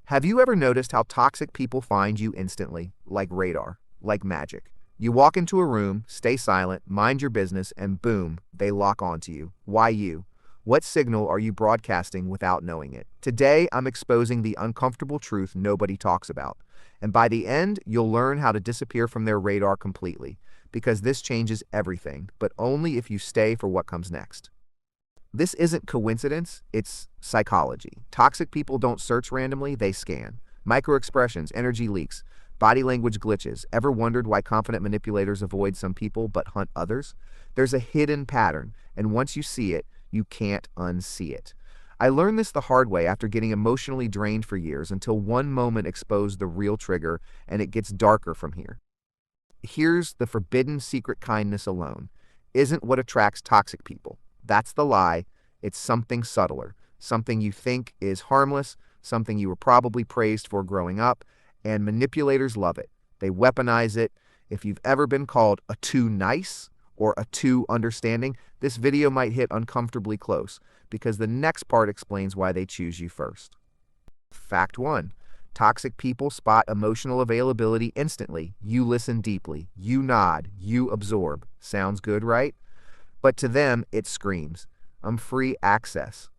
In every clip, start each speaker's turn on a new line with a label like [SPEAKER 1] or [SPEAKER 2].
[SPEAKER 1] Have you ever noticed how toxic people find you instantly, like radar, like magic? You walk into a room, stay silent, mind your business, and boom, they lock onto you. Why you? What signal are you broadcasting without knowing it? Today, I'm exposing the uncomfortable truth nobody talks about. And by the end, you'll learn how to disappear from their radar completely. Because this changes everything, but only if you stay for what comes next. This isn't coincidence, it's psychology. Toxic people don't search randomly, they scan. Microexpressions, energy leaks, body language glitches. Ever wondered why confident manipulators avoid some people but hunt others? There's a hidden pattern, and once you see it, you can't unsee it. I learned this the hard way after getting emotionally drained for years until one moment exposed the real trigger, and it gets darker from here. Here's the forbidden secret: kindness alone isn't what attracts toxic people. That's the lie. It's something subtler, something you think is harmless, something you were probably praised for growing up, and manipulators love it. They weaponize it. If you've ever been called a too nice or a too understanding, this video might hit uncomfortably close because the next part explains why they choose you first. Fact 1. Toxic people spot emotional availability instantly. You listen deeply. You nod. You absorb. Sounds good, right? But to them, it screams, I'm free access.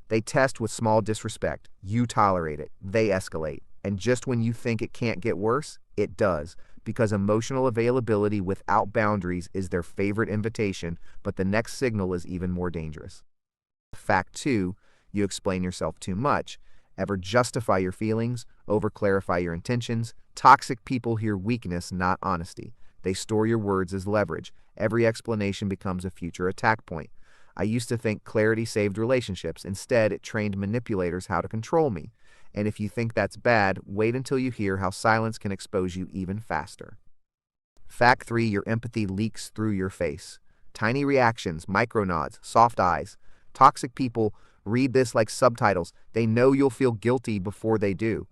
[SPEAKER 1] They test with small disrespect. You tolerate it. They escalate. And just when you think it can't get worse, it does. Because emotional availability without boundaries is their favorite invitation, but the next signal is even more dangerous. Fact 2, you explain yourself too much. Ever justify your feelings, over-clarify your intentions? Toxic people hear weakness, not honesty. They store your words as leverage. Every explanation becomes a future attack point. I used to think clarity saved relationships. Instead, it trained manipulators how to control me. And if you think that's bad, wait until you hear how silence can expose you even faster. Fact 3, your empathy leaks through your face. Tiny reactions, micronods, soft eyes. Toxic people read this like subtitles. They know you'll feel guilty before they do.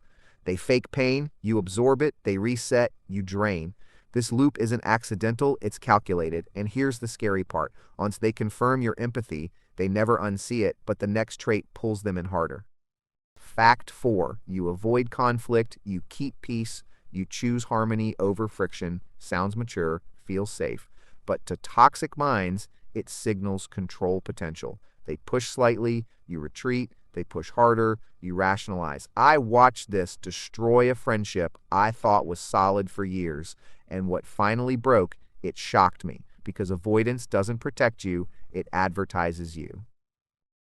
[SPEAKER 1] They fake pain, you absorb it, they reset, you drain. This loop isn't accidental, it's calculated. And here's the scary part. Once they confirm your empathy, they never unsee it, but the next trait pulls them in harder. Fact 4, you avoid conflict, you keep peace, you choose harmony over friction. Sounds mature, feels safe. But to toxic minds, it signals control potential. They push slightly, you retreat. They push harder, you rationalize. I watched this destroy a friendship I thought was solid for years. And what finally broke, it shocked me. Because avoidance doesn't protect you, it advertises you.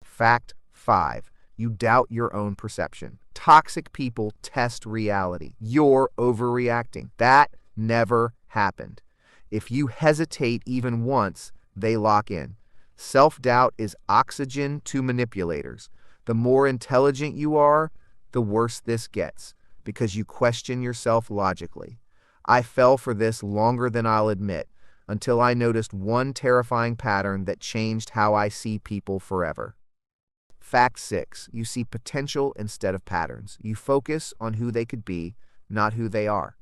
[SPEAKER 1] Fact 5. You doubt your own perception. Toxic people test reality. You're overreacting. That never happened. If you hesitate even once, they lock in. Self-doubt is oxygen to manipulators. The more intelligent you are, the worse this gets, because you question yourself logically. I fell for this longer than I'll admit, until I noticed one terrifying pattern that changed how I see people forever. Fact 6. You see potential instead of patterns. You focus on who they could be, not who they are.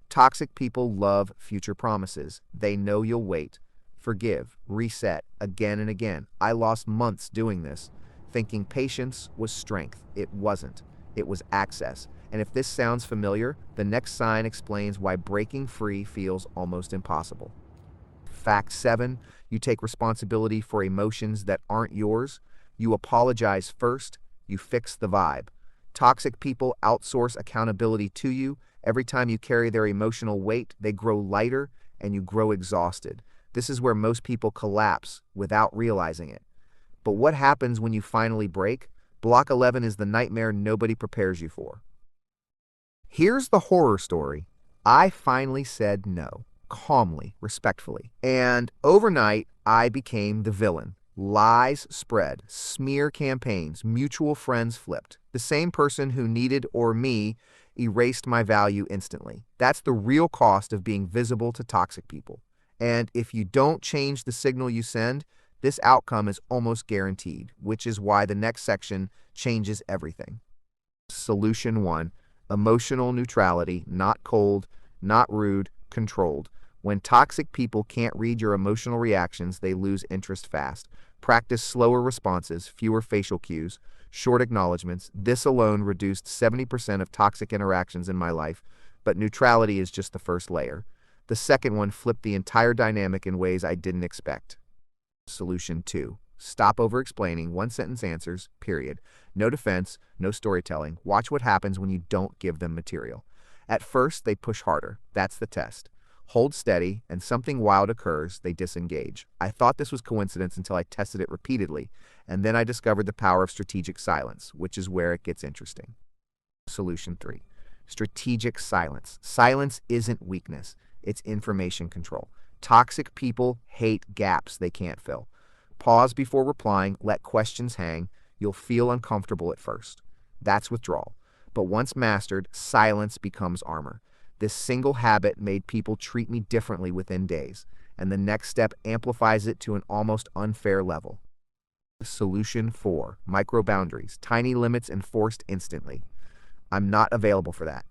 [SPEAKER 1] Toxic people love future promises. They know you'll wait, forgive, reset, again and again. I lost months doing this, thinking patience was strength. It wasn't. It was access. And if this sounds familiar, the next sign explains why breaking free feels almost impossible. Fact 7. You take responsibility for emotions that aren't yours. You apologize first. You fix the vibe. Toxic people outsource accountability to you. Every time you carry their emotional weight, they grow lighter and you grow exhausted. This is where most people collapse without realizing it. But what happens when you finally break? Block 11 is the nightmare nobody prepares you for. Here's the horror story. I finally said no, calmly, respectfully. And overnight, I became the villain. Lies spread, smear campaigns, mutual friends flipped. The same person who needed me erased my value instantly. That's the real cost of being visible to toxic people. And if you don't change the signal you send, this outcome is almost guaranteed, which is why the next section changes everything. Solution 1. Emotional neutrality, not cold, not rude, controlled. When toxic people can't read your emotional reactions, they lose interest fast. Practice slower responses, fewer facial cues. Short acknowledgments. This alone reduced 70% of toxic interactions in my life, but neutrality is just the first layer. The second one flipped the entire dynamic in ways I didn't expect. Solution 2. Stop over-explaining, one-sentence answers, period. No defense, no storytelling. Watch what happens when you don't give them material. At first, they push harder. That's the test. Hold steady, and something wild occurs, they disengage. I thought this was coincidence until I tested it repeatedly, and then I discovered the power of strategic silence, which is where it gets interesting. Solution 3. Strategic silence. Silence isn't weakness, it's information control. Toxic people hate gaps they can't fill. Pause before replying, let questions hang. You'll feel uncomfortable at first. That's withdrawal. But once mastered, silence becomes armor. This single habit made people treat me differently within days, and the next step amplifies it to an almost unfair level. Solution 4. Micro boundaries. Tiny limits enforced instantly. I'm not available for that.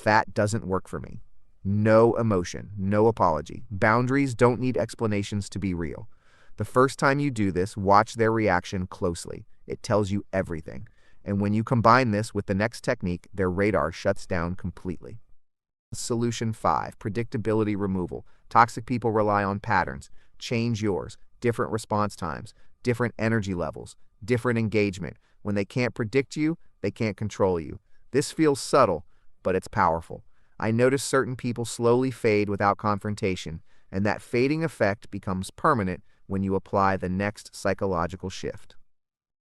[SPEAKER 1] That doesn't work for me. No emotion, no apology. Boundaries don't need explanations to be real. The first time you do this, watch their reaction closely. It tells you everything. And when you combine this with the next technique, their radar shuts down completely. Solution 5. Predictability removal. Toxic people rely on patterns. Change yours. Different response times, different energy levels, different engagement. When they can't predict you, they can't control you. This feels subtle, but it's powerful. I notice certain people slowly fade without confrontation, and that fading effect becomes permanent when you apply the next psychological shift.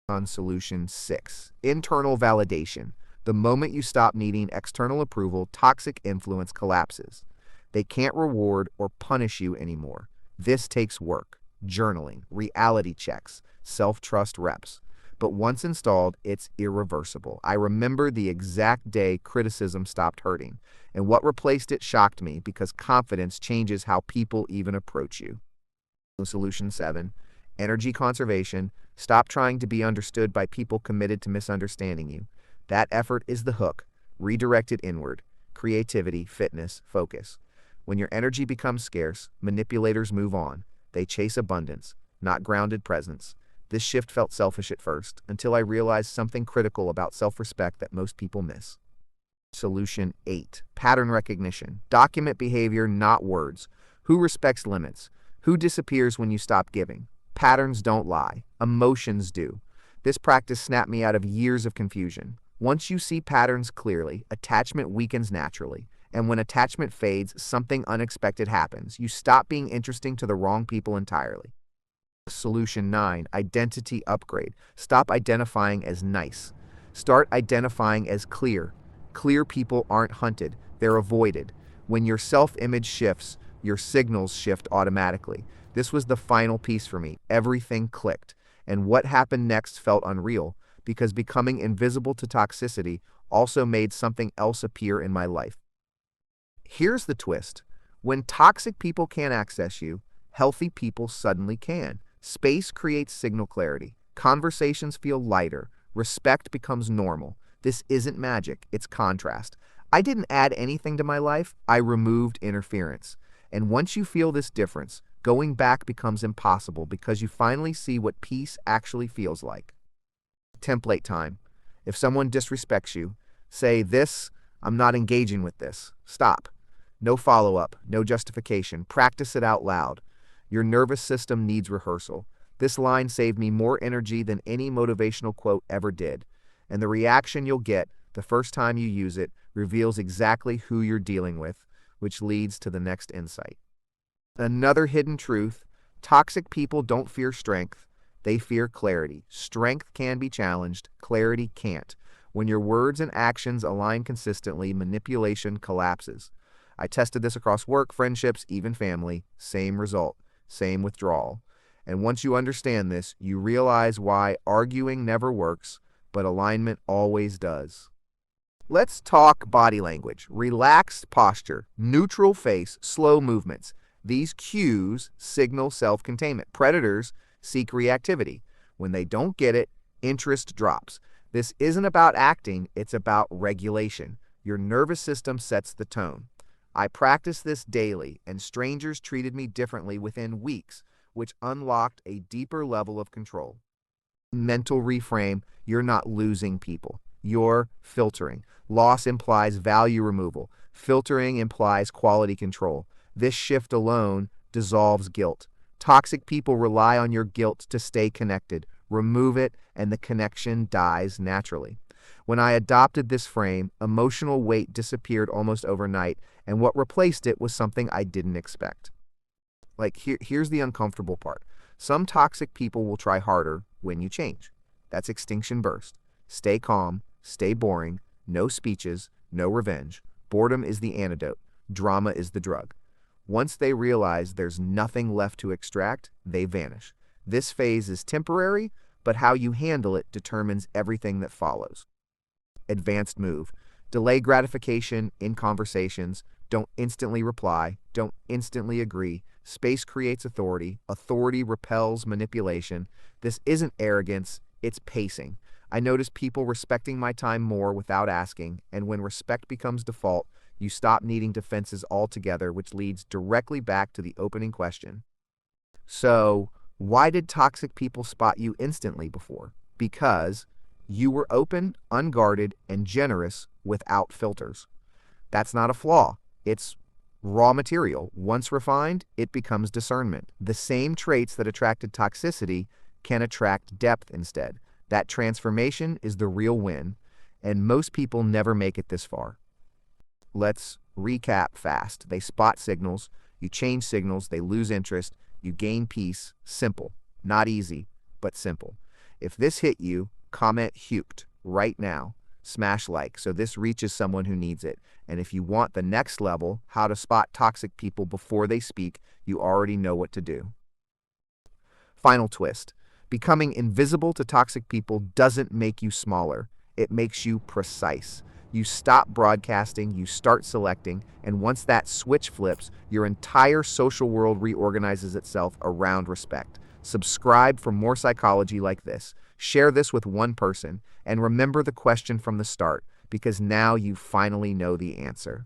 [SPEAKER 1] On Solution 6. Internal validation. The moment you stop needing external approval, toxic influence collapses. They can't reward or punish you anymore. This takes work, journaling, reality checks, self-trust reps. But once installed, it's irreversible. I remember the exact day criticism stopped hurting, and what replaced it shocked me because confidence changes how people even approach you. Solution 7. Energy conservation. Stop trying to be understood by people committed to misunderstanding you. That effort is the hook. Redirect it inward. Creativity, fitness, focus. When your energy becomes scarce, manipulators move on. They chase abundance, not grounded presence. This shift felt selfish at first, until I realized something critical about self-respect that most people miss. Solution 8. Pattern recognition. Document behavior, not words. Who respects limits? Who disappears when you stop giving? Patterns don't lie. Emotions do. This practice snapped me out of years of confusion. Once you see patterns clearly, attachment weakens naturally. And when attachment fades, something unexpected happens. You stop being interesting to the wrong people entirely. Solution 9. Identity upgrade. Stop identifying as nice. Start identifying as clear. Clear people aren't hunted, they're avoided. When your self-image shifts, your signals shift automatically. This was the final piece for me. Everything clicked. And what happened next felt unreal, because becoming invisible to toxicity also made something else appear in my life. Here's the twist. When toxic people can't access you, healthy people suddenly can. Space creates signal clarity. Conversations feel lighter. Respect becomes normal. This isn't magic, it's contrast. I didn't add anything to my life, I removed interference. And once you feel this difference, going back becomes impossible because you finally see what peace actually feels like. Template time. If someone disrespects you, say this, I'm not engaging with this. Stop. No follow-up, no justification. Practice it out loud. Your nervous system needs rehearsal. This line saved me more energy than any motivational quote ever did. And the reaction you'll get the first time you use it reveals exactly who you're dealing with, which leads to the next insight. Another hidden truth: toxic people don't fear strength, they fear clarity. Strength can be challenged, clarity can't. When your words and actions align consistently, manipulation collapses. I tested this across work, friendships, even family. Same result, same withdrawal. And once you understand this, you realize why arguing never works, but alignment always does. Let's talk body language. Relaxed posture, neutral face, slow movements. These cues signal self-containment. Predators seek reactivity. When they don't get it, interest drops. This isn't about acting, it's about regulation. Your nervous system sets the tone. I practiced this daily, and strangers treated me differently within weeks, which unlocked a deeper level of control. Mental reframe: you're not losing people. You're filtering. Loss implies value removal. Filtering implies quality control. This shift alone dissolves guilt. Toxic people rely on your guilt to stay connected. Remove it, and the connection dies naturally. When I adopted this frame, emotional weight disappeared almost overnight, and what replaced it was something I didn't expect. Here's the uncomfortable part. Some toxic people will try harder when you change. That's extinction burst. Stay calm, stay boring, no speeches, no revenge. Boredom is the antidote. Drama is the drug. Once they realize there's nothing left to extract, they vanish. This phase is temporary, but how you handle it determines everything that follows. Advanced move: delay gratification in conversations. Don't instantly reply. Don't instantly agree. Space creates authority. Authority repels manipulation. This isn't arrogance, it's pacing. I notice people respecting my time more without asking, and when respect becomes default, you stop needing defenses altogether, which leads directly back to the opening question. So, why did toxic people spot you instantly before? Because you were open, unguarded, and generous without filters. That's not a flaw. It's raw material. Once refined, it becomes discernment. The same traits that attracted toxicity can attract depth instead. That transformation is the real win, and most people never make it this far. Let's recap fast. They spot signals, you change signals, they lose interest, you gain peace. Simple. Not easy, but simple. If this hit you, comment "Huked" right now. Smash like so this reaches someone who needs it. And if you want the next level, how to spot toxic people before they speak, you already know what to do. Final twist: becoming invisible to toxic people doesn't make you smaller, it makes you precise. You stop broadcasting, you start selecting, and once that switch flips, your entire social world reorganizes itself around respect. Subscribe for more psychology like this. Share this with one person, and remember the question from the start, because now you finally know the answer.